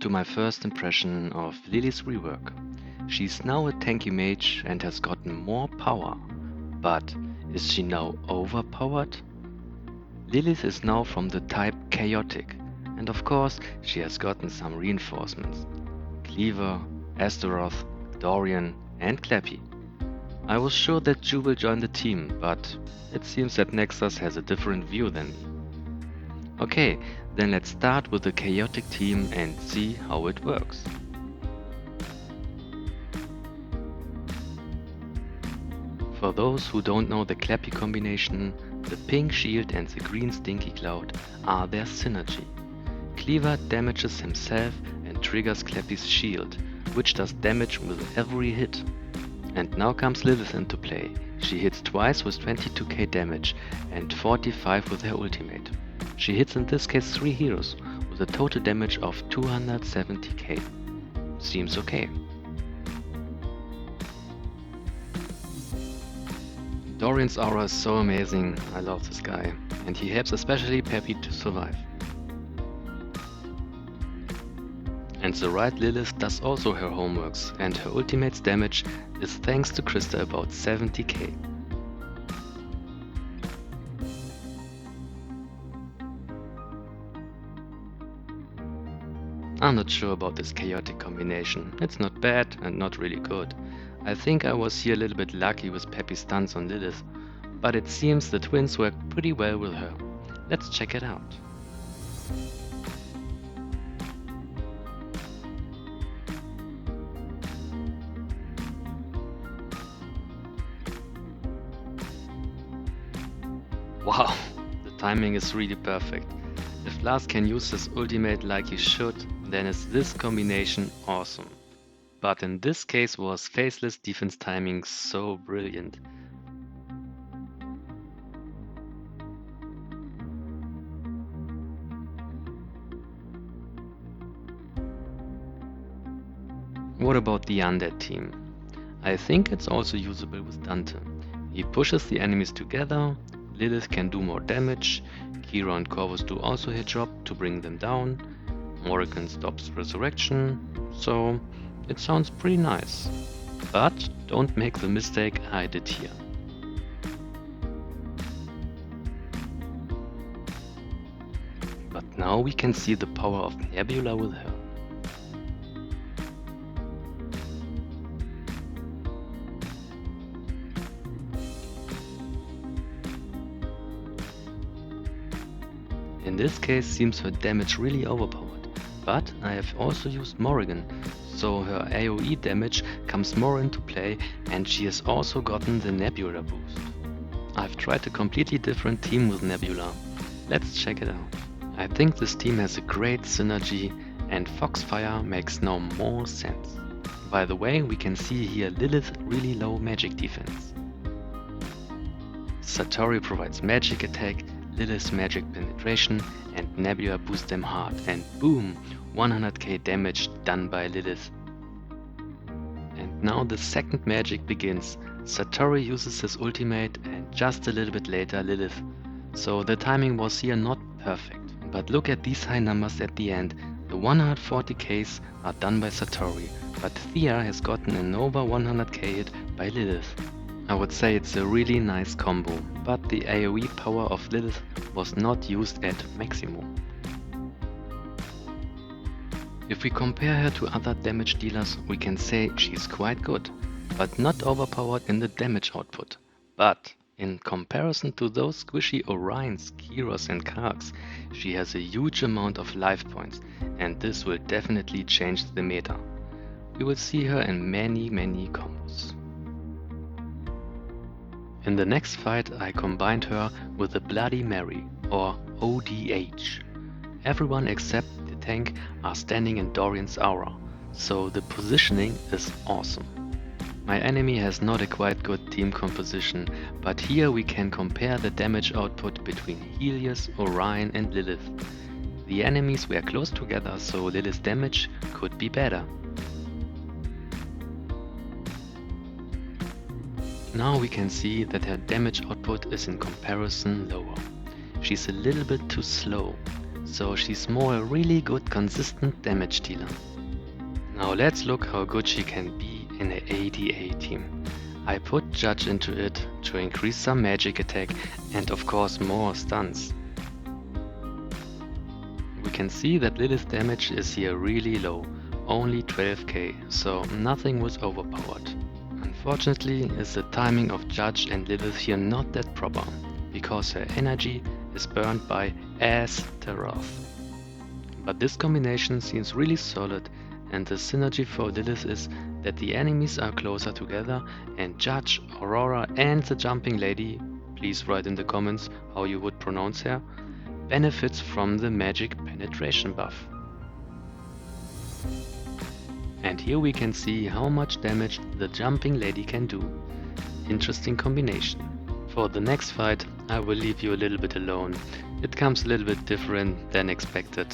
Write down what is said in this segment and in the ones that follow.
to my first impression of Lilith's rework. She's now a tanky mage and has gotten more power. But is she now overpowered? Lilith is now from the type chaotic, and of course she has gotten some reinforcements. Cleaver, Astaroth, Dorian and Clappy. I was sure that Ju will join the team, but it seems that Nexus has a different view than me. Okay, then let's start with the chaotic team and see how it works. For those who don't know the Clappy combination, the pink shield and the green stinky cloud are their synergy. Cleaver damages himself and triggers Clappy's shield, which does damage with every hit. And now comes Lilith into play. She hits twice with 22k damage and 45 with her ultimate. She hits in this case 3 heroes with a total damage of 270k. Seems okay. Dorian's aura is so amazing, I love this guy, and he helps especially Peppy to survive. And the right Lilith does also her homeworks, and her ultimate's damage is thanks to Krista about 70k. I'm not sure about this chaotic combination. It's not bad and not really good. I think I was here a little bit lucky with Peppy's stunts on Lilith, but it seems the twins work pretty well with her. Let's check it out. Wow, the timing is really perfect. If Lars can use his ultimate like he should, then is this combination awesome. But in this case was Faceless defense timing so brilliant. What about the Undead team? I think it's also usable with Dante. He pushes the enemies together, Lilith can do more damage, Kira and Corvus do also hit drop to bring them down, Morrigan stops resurrection, so it sounds pretty nice. But don't make the mistake I did here. But now we can see the power of Nebula with her. In this case seems her damage really overpowered, but I have also used Morrigan, so her AoE damage comes more into play and she has also gotten the Nebula boost. I've tried a completely different team with Nebula. Let's check it out. I think this team has a great synergy and Foxfire makes now more sense. By the way, we can see here Lilith really low magic defense. Satori provides magic attack, Lilith's magic penetration and Nebula boost them hard, and boom, 100k damage done by Lilith. And now the second magic begins. Satori uses his ultimate and just a little bit later Lilith. So the timing was here not perfect. But look at these high numbers at the end. The 140ks are done by Satori, but Thea has gotten an over 100k hit by Lilith. I would say it's a really nice combo, but the AoE power of Lilith was not used at maximum. If we compare her to other damage dealers, we can say she's quite good, but not overpowered in the damage output. But in comparison to those squishy Orions, Kiros and Karks, she has a huge amount of life points, and this will definitely change the meta. We will see her in many combos. In the next fight I combined her with the Bloody Mary, or ODH. Everyone except the tank are standing in Dorian's aura, so the positioning is awesome. My enemy has not a quite good team composition, but here we can compare the damage output between Helios, Orion and Lilith. The enemies were close together, so Lilith's damage could be better. Now we can see that her damage output is in comparison lower. She's a little bit too slow, so she's more a really good consistent damage dealer. Now let's look how good she can be in a ADA team. I put Judge into it to increase some magic attack and of course more stuns. We can see that Lilith's damage is here really low, only 12k, so nothing was overpowered. Unfortunately is the timing of Judge and Lilith here not that proper, because her energy is burned by Astaroth. But this combination seems really solid, and the synergy for Lilith is that the enemies are closer together and Judge, Aurora and the jumping lady, please write in the comments how you would pronounce her, benefits from the magic penetration buff. And here we can see how much damage the jumping lady can do. Interesting combination. For the next fight I will leave you a little bit alone. It comes a little bit different than expected.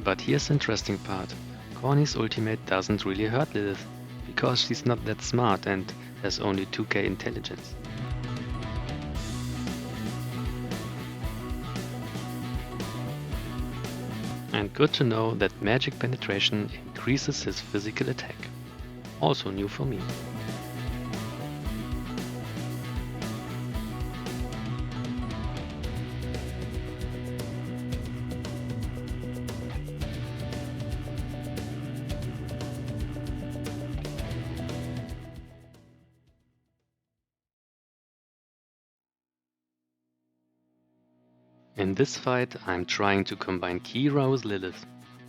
But here's the interesting part. Corny's ultimate doesn't really hurt Lilith, because she's not that smart and has only 2k intelligence. And good to know that magic penetration increases his physical attack. Also new for me. In this fight I'm trying to combine Kira with Lilith.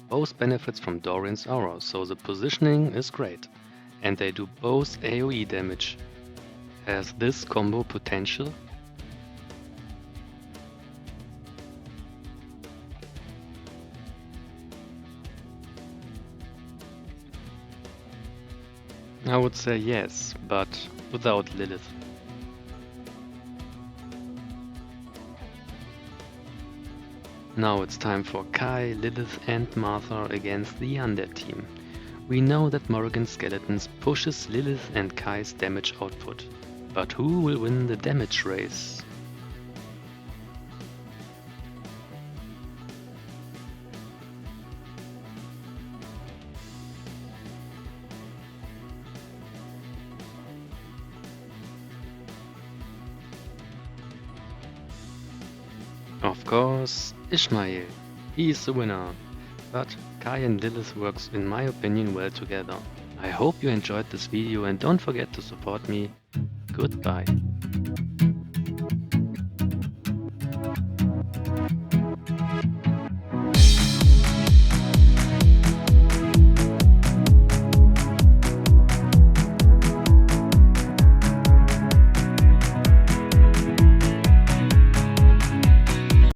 Both benefits from Dorian's aura, so the positioning is great. And they do both AoE damage. Has this combo potential? I would say yes, but without Lilith. Now it's time for Kai, Lilith and Martha against the Undead team. We know that Morrigan's Skeletons pushes Lilith and Kai's damage output, but who will win the damage race? Of course, Ishmael. He is the winner. But Kai and Lilith works in my opinion well together. I hope you enjoyed this video and don't forget to support me. Goodbye.